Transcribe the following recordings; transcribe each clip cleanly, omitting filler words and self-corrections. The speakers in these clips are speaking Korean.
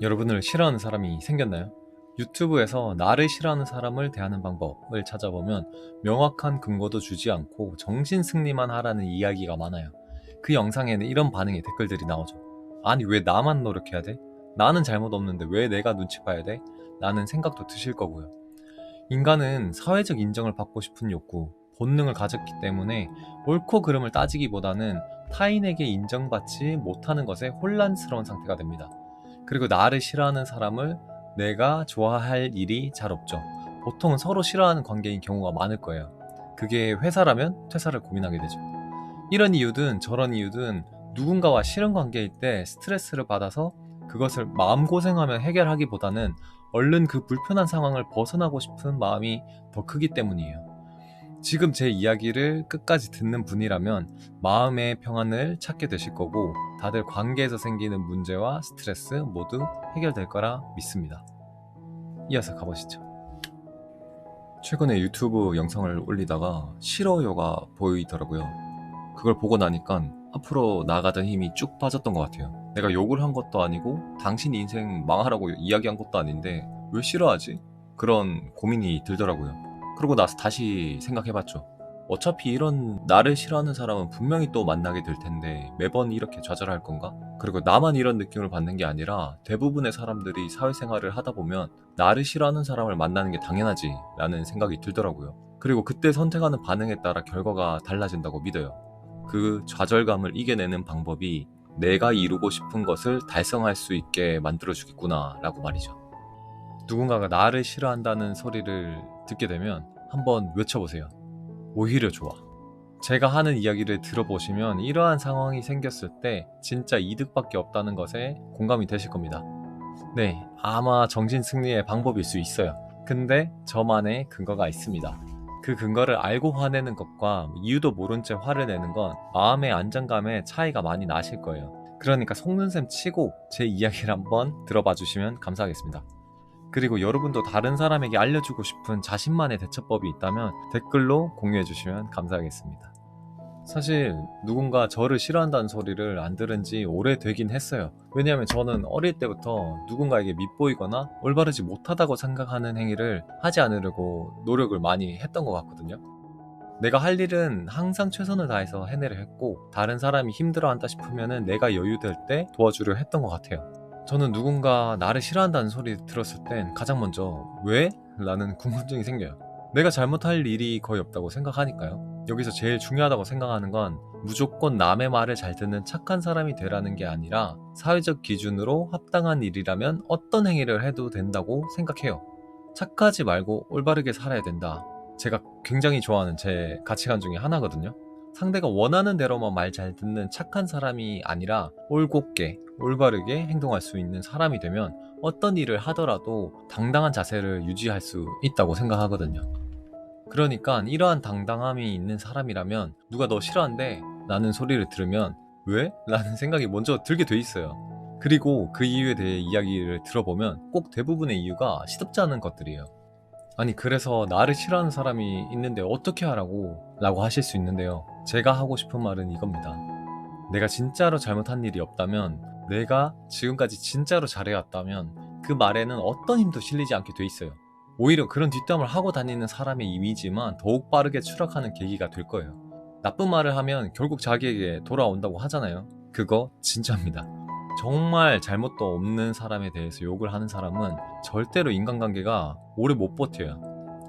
여러분을 싫어하는 사람이 생겼나요? 유튜브에서 나를 싫어하는 사람을 대하는 방법을 찾아보면 명확한 근거도 주지 않고 정신승리만 하라는 이야기가 많아요. 그 영상에는 이런 반응의 댓글들이 나오죠. 아니, 왜 나만 노력해야 돼? 나는 잘못 없는데 왜 내가 눈치 봐야 돼? 라는 생각도 드실 거고요. 인간은 사회적 인정을 받고 싶은 욕구, 본능을 가졌기 때문에 옳고 그름을 따지기보다는 타인에게 인정받지 못하는 것에 혼란스러운 상태가 됩니다. 그리고 나를 싫어하는 사람을 내가 좋아할 일이 잘 없죠. 보통은 서로 싫어하는 관계인 경우가 많을 거예요. 그게 회사라면 퇴사를 고민하게 되죠. 이런 이유든 저런 이유든 누군가와 싫은 관계일 때 스트레스를 받아서 그것을 마음고생하며 해결하기보다는 얼른 그 불편한 상황을 벗어나고 싶은 마음이 더 크기 때문이에요. 지금 제 이야기를 끝까지 듣는 분이라면 마음의 평안을 찾게 되실 거고, 다들 관계에서 생기는 문제와 스트레스 모두 해결될 거라 믿습니다. 이어서 가보시죠. 최근에 유튜브 영상을 올리다가 싫어요가 보이더라고요. 그걸 보고 나니까 앞으로 나가던 힘이 쭉 빠졌던 것 같아요. 내가 욕을 한 것도 아니고 당신 인생 망하라고 이야기한 것도 아닌데 왜 싫어하지? 그런 고민이 들더라고요. 그러고 나서 다시 생각해봤죠. 어차피 이런 나를 싫어하는 사람은 분명히 또 만나게 될 텐데 매번 이렇게 좌절할 건가? 그리고 나만 이런 느낌을 받는 게 아니라 대부분의 사람들이 사회생활을 하다 보면 나를 싫어하는 사람을 만나는 게 당연하지 라는 생각이 들더라고요. 그리고 그때 선택하는 반응에 따라 결과가 달라진다고 믿어요. 그 좌절감을 이겨내는 방법이 내가 이루고 싶은 것을 달성할 수 있게 만들어주겠구나 라고 말이죠. 누군가가 나를 싫어한다는 소리를 듣게 되면 한번 외쳐보세요. 오히려 좋아. 제가 하는 이야기를 들어보시면 이러한 상황이 생겼을 때 진짜 이득밖에 없다는 것에 공감이 되실 겁니다. 네, 아마 정신승리의 방법일 수 있어요. 근데 저만의 근거가 있습니다. 그 근거를 알고 화내는 것과 이유도 모른 채 화를 내는 건 마음의 안정감에 차이가 많이 나실 거예요. 그러니까 속는 셈 치고 제 이야기를 한번 들어봐 주시면 감사하겠습니다. 그리고 여러분도 다른 사람에게 알려주고 싶은 자신만의 대처법이 있다면 댓글로 공유해 주시면 감사하겠습니다. 사실 누군가 저를 싫어한다는 소리를 안 들은 지 오래되긴 했어요. 왜냐하면 저는 어릴 때부터 누군가에게 밉보이거나 올바르지 못하다고 생각하는 행위를 하지 않으려고 노력을 많이 했던 것 같거든요. 내가 할 일은 항상 최선을 다해서 해내려 했고, 다른 사람이 힘들어한다 싶으면 내가 여유될 때 도와주려 했던 것 같아요. 저는 누군가 나를 싫어한다는 소리 들었을 땐 가장 먼저 왜? 라는 궁금증이 생겨요. 내가 잘못할 일이 거의 없다고 생각하니까요. 여기서 제일 중요하다고 생각하는 건 무조건 남의 말을 잘 듣는 착한 사람이 되라는 게 아니라 사회적 기준으로 합당한 일이라면 어떤 행위를 해도 된다고 생각해요. 착하지 말고 올바르게 살아야 된다. 제가 굉장히 좋아하는 제 가치관 중에 하나거든요. 상대가 원하는 대로만 말 잘 듣는 착한 사람이 아니라 올곧게 올바르게 행동할 수 있는 사람이 되면 어떤 일을 하더라도 당당한 자세를 유지할 수 있다고 생각하거든요. 그러니까 이러한 당당함이 있는 사람이라면 누가 너 싫어한대 라는 소리를 들으면 왜? 라는 생각이 먼저 들게 돼 있어요. 그리고 그 이유에 대해 이야기를 들어보면 꼭 대부분의 이유가 시덥지 않은 것들이에요. 아니, 그래서 나를 싫어하는 사람이 있는데 어떻게 하라고? 라고 하실 수 있는데요. 제가 하고 싶은 말은 이겁니다. 내가 진짜로 잘못한 일이 없다면, 내가 지금까지 진짜로 잘해왔다면 그 말에는 어떤 힘도 실리지 않게 돼 있어요. 오히려 그런 뒷담을 하고 다니는 사람의 이미지만 더욱 빠르게 추락하는 계기가 될 거예요. 나쁜 말을 하면 결국 자기에게 돌아온다고 하잖아요. 그거 진짜입니다. 정말 잘못도 없는 사람에 대해서 욕을 하는 사람은 절대로 인간관계가 오래 못 버텨요.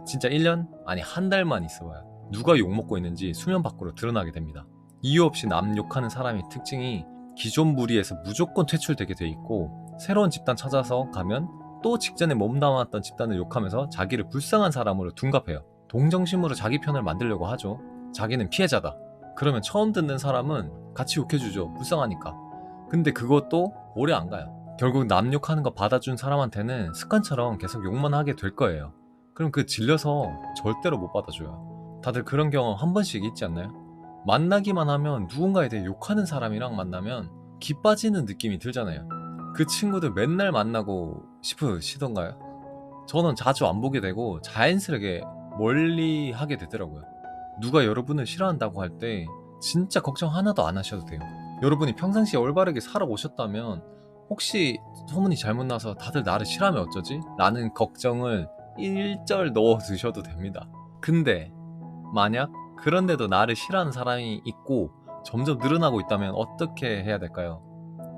진짜 1년? 아니 한 달만 있어봐요. 누가 욕먹고 있는지 수면 밖으로 드러나게 됩니다. 이유 없이 남 욕하는 사람의 특징이 기존 무리에서 무조건 퇴출되게 돼 있고, 새로운 집단 찾아서 가면 또 직전에 몸담았던 집단을 욕하면서 자기를 불쌍한 사람으로 둔갑해요. 동정심으로 자기 편을 만들려고 하죠. 자기는 피해자다. 그러면 처음 듣는 사람은 같이 욕해주죠. 불쌍하니까. 근데 그것도 오래 안 가요. 결국 남 욕하는 거 받아준 사람한테는 습관처럼 계속 욕만 하게 될 거예요. 그럼 그 질려서 절대로 못 받아줘요. 다들 그런 경험 한 번씩 있지 않나요? 만나기만 하면 누군가에 대해 욕하는 사람이랑 만나면 기 빠지는 느낌이 들잖아요. 그 친구들 맨날 만나고 싶으시던가요? 저는 자주 안 보게 되고 자연스럽게 멀리 하게 되더라고요. 누가 여러분을 싫어한다고 할 때 진짜 걱정 하나도 안 하셔도 돼요. 여러분이 평상시에 올바르게 살아오셨다면 혹시 소문이 잘못 나서 다들 나를 싫어하면 어쩌지? 라는 걱정을 일절 넣어 두셔도 됩니다. 근데 만약 그런데도 나를 싫어하는 사람이 있고 점점 늘어나고 있다면 어떻게 해야 될까요?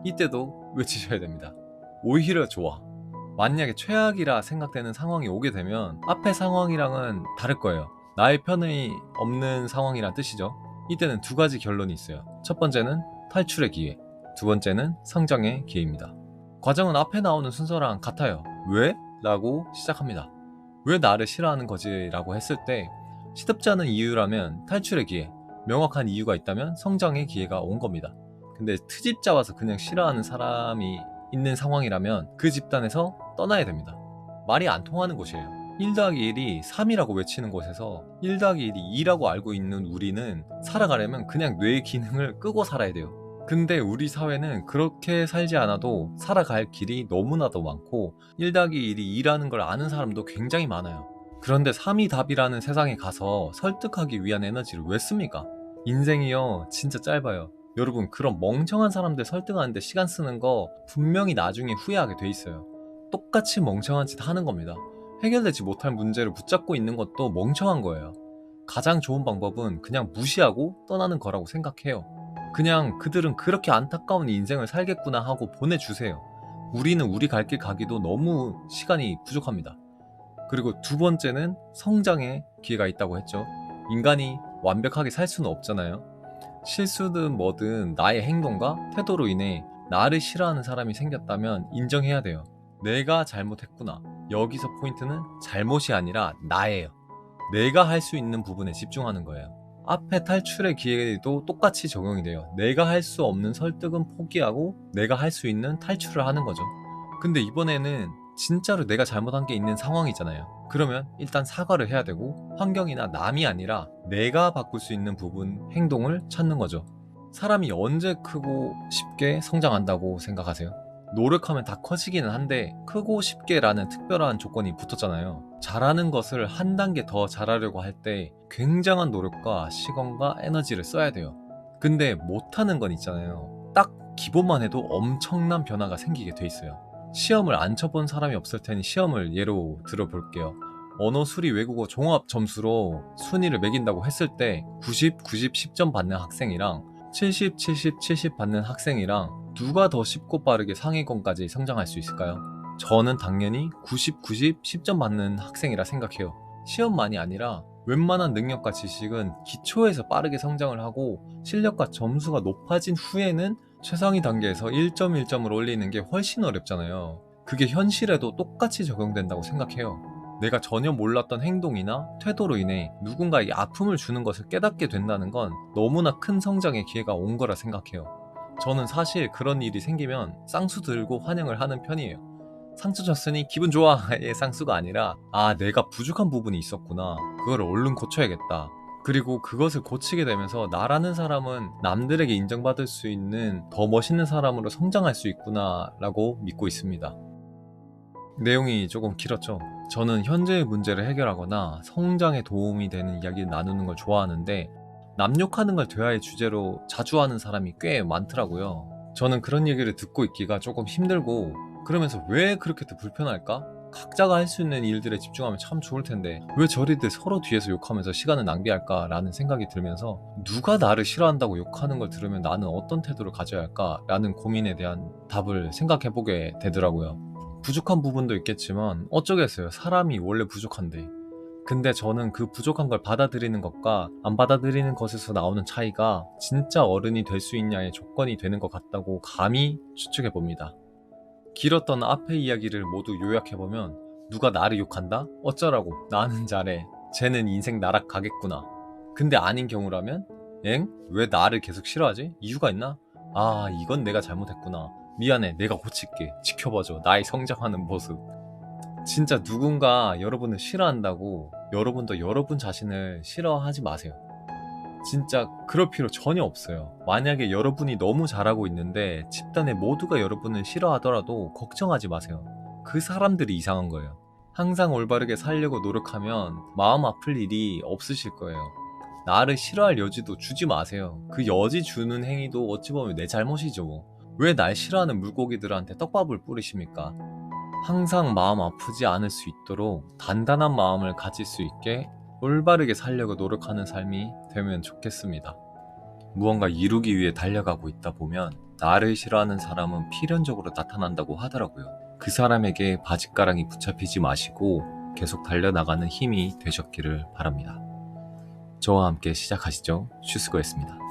이때도 외치셔야 됩니다. 오히려 좋아. 만약에 최악이라 생각되는 상황이 오게 되면 앞의 상황이랑은 다를 거예요. 나의 편이 없는 상황이란 뜻이죠. 이때는 두 가지 결론이 있어요. 첫 번째는 탈출의 기회, 두 번째는 성장의 기회입니다. 과정은 앞에 나오는 순서랑 같아요. 왜? 라고 시작합니다. 왜 나를 싫어하는 거지? 라고 했을 때 시덥지 않은 이유라면 탈출의 기회, 명확한 이유가 있다면 성장의 기회가 온 겁니다. 근데 트집 잡아서 그냥 싫어하는 사람이 있는 상황이라면 그 집단에서 떠나야 됩니다. 말이 안 통하는 곳이에요. 1 더하기 1이 3이라고 외치는 곳에서 1 더하기 1이 2라고 알고 있는 우리는 살아가려면 그냥 뇌의 기능을 끄고 살아야 돼요. 근데 우리 사회는 그렇게 살지 않아도 살아갈 길이 너무나도 많고 1 더하기 1이 2라는 걸 아는 사람도 굉장히 많아요. 그런데 3이 답이라는 세상에 가서 설득하기 위한 에너지를 왜 씁니까? 인생이요 진짜 짧아요. 여러분 그런 멍청한 사람들 설득하는데 시간 쓰는 거 분명히 나중에 후회하게 돼 있어요. 똑같이 멍청한 짓 하는 겁니다. 해결되지 못할 문제를 붙잡고 있는 것도 멍청한 거예요. 가장 좋은 방법은 그냥 무시하고 떠나는 거라고 생각해요. 그냥 그들은 그렇게 안타까운 인생을 살겠구나 하고 보내주세요. 우리는 우리 갈 길 가기도 너무 시간이 부족합니다. 그리고 두 번째는 성장의 기회가 있다고 했죠. 인간이 완벽하게 살 수는 없잖아요. 실수든 뭐든 나의 행동과 태도로 인해 나를 싫어하는 사람이 생겼다면 인정해야 돼요. 내가 잘못했구나. 여기서 포인트는 잘못이 아니라 나예요. 내가 할 수 있는 부분에 집중하는 거예요. 앞에 탈출의 기회도 똑같이 적용이 돼요. 내가 할 수 없는 설득은 포기하고 내가 할 수 있는 탈출을 하는 거죠. 근데 이번에는 진짜로 내가 잘못한 게 있는 상황이잖아요. 그러면 일단 사과를 해야 되고 환경이나 남이 아니라 내가 바꿀 수 있는 부분, 행동을 찾는 거죠. 사람이 언제 크고 쉽게 성장한다고 생각하세요? 노력하면 다 커지기는 한데 크고 쉽게라는 특별한 조건이 붙었잖아요. 잘하는 것을 한 단계 더 잘하려고 할 때 굉장한 노력과 시간과 에너지를 써야 돼요. 근데 못하는 건 있잖아요. 딱 기본만 해도 엄청난 변화가 생기게 돼 있어요. 시험을 안 쳐본 사람이 없을 테니 시험을 예로 들어볼게요. 언어 수리 외국어 종합 점수로 순위를 매긴다고 했을 때 90, 90, 10점 받는 학생이랑 70, 70, 70 받는 학생이랑 누가 더 쉽고 빠르게 상위권까지 성장할 수 있을까요? 저는 당연히 90, 90, 10점 받는 학생이라 생각해요. 시험만이 아니라 웬만한 능력과 지식은 기초에서 빠르게 성장을 하고 실력과 점수가 높아진 후에는 최상위 단계에서 1점 1점을 올리는 게 훨씬 어렵잖아요. 그게 현실에도 똑같이 적용된다고 생각해요. 내가 전혀 몰랐던 행동이나 태도로 인해 누군가에게 아픔을 주는 것을 깨닫게 된다는 건 너무나 큰 성장의 기회가 온 거라 생각해요. 저는 사실 그런 일이 생기면 쌍수 들고 환영을 하는 편이에요. 상처 줬으니 기분 좋아의 쌍수가 아니라 내가 부족한 부분이 있었구나. 그걸 얼른 고쳐야겠다. 그리고 그것을 고치게 되면서 나라는 사람은 남들에게 인정받을 수 있는 더 멋있는 사람으로 성장할 수 있구나 라고 믿고 있습니다. 내용이 조금 길었죠. 저는 현재의 문제를 해결하거나 성장에 도움이 되는 이야기를 나누는 걸 좋아하는데 남 욕하는 걸 대화의 주제로 자주 하는 사람이 꽤 많더라고요. 저는 그런 얘기를 듣고 있기가 조금 힘들고 그러면서 왜 그렇게 불편할까? 각자가 할 수 있는 일들에 집중하면 참 좋을 텐데 왜 저리들 서로 뒤에서 욕하면서 시간을 낭비할까 라는 생각이 들면서 누가 나를 싫어한다고 욕하는 걸 들으면 나는 어떤 태도를 가져야 할까 라는 고민에 대한 답을 생각해보게 되더라고요. 부족한 부분도 있겠지만 어쩌겠어요. 사람이 원래 부족한데. 근데 저는 그 부족한 걸 받아들이는 것과 안 받아들이는 것에서 나오는 차이가 진짜 어른이 될 수 있냐의 조건이 되는 것 같다고 감히 추측해봅니다. 길었던 앞의 이야기를 모두 요약해보면 누가 나를 욕한다? 어쩌라고 나는 잘해. 쟤는 인생 나락가겠구나. 근데 아닌 경우라면 엥? 왜 나를 계속 싫어하지? 이유가 있나? 이건 내가 잘못했구나. 미안해 내가 고칠게. 지켜봐줘 나의 성장하는 모습. 진짜 누군가 여러분을 싫어한다고 여러분도 여러분 자신을 싫어하지 마세요. 진짜 그럴 필요 전혀 없어요. 만약에 여러분이 너무 잘하고 있는데 집단의 모두가 여러분을 싫어하더라도 걱정하지 마세요. 그 사람들이 이상한 거예요. 항상 올바르게 살려고 노력하면 마음 아플 일이 없으실 거예요. 나를 싫어할 여지도 주지 마세요. 그 여지 주는 행위도 어찌 보면 내 잘못이죠. 왜 날 싫어하는 물고기들한테 떡밥을 뿌리십니까? 항상 마음 아프지 않을 수 있도록 단단한 마음을 가질 수 있게 올바르게 살려고 노력하는 삶이 되면 좋겠습니다. 무언가 이루기 위해 달려가고 있다 보면 나를 싫어하는 사람은 필연적으로 나타난다고 하더라고요. 그 사람에게 바짓가랑이 붙잡히지 마시고 계속 달려나가는 힘이 되셨기를 바랍니다. 저와 함께 시작하시죠. 슈스거였습니다.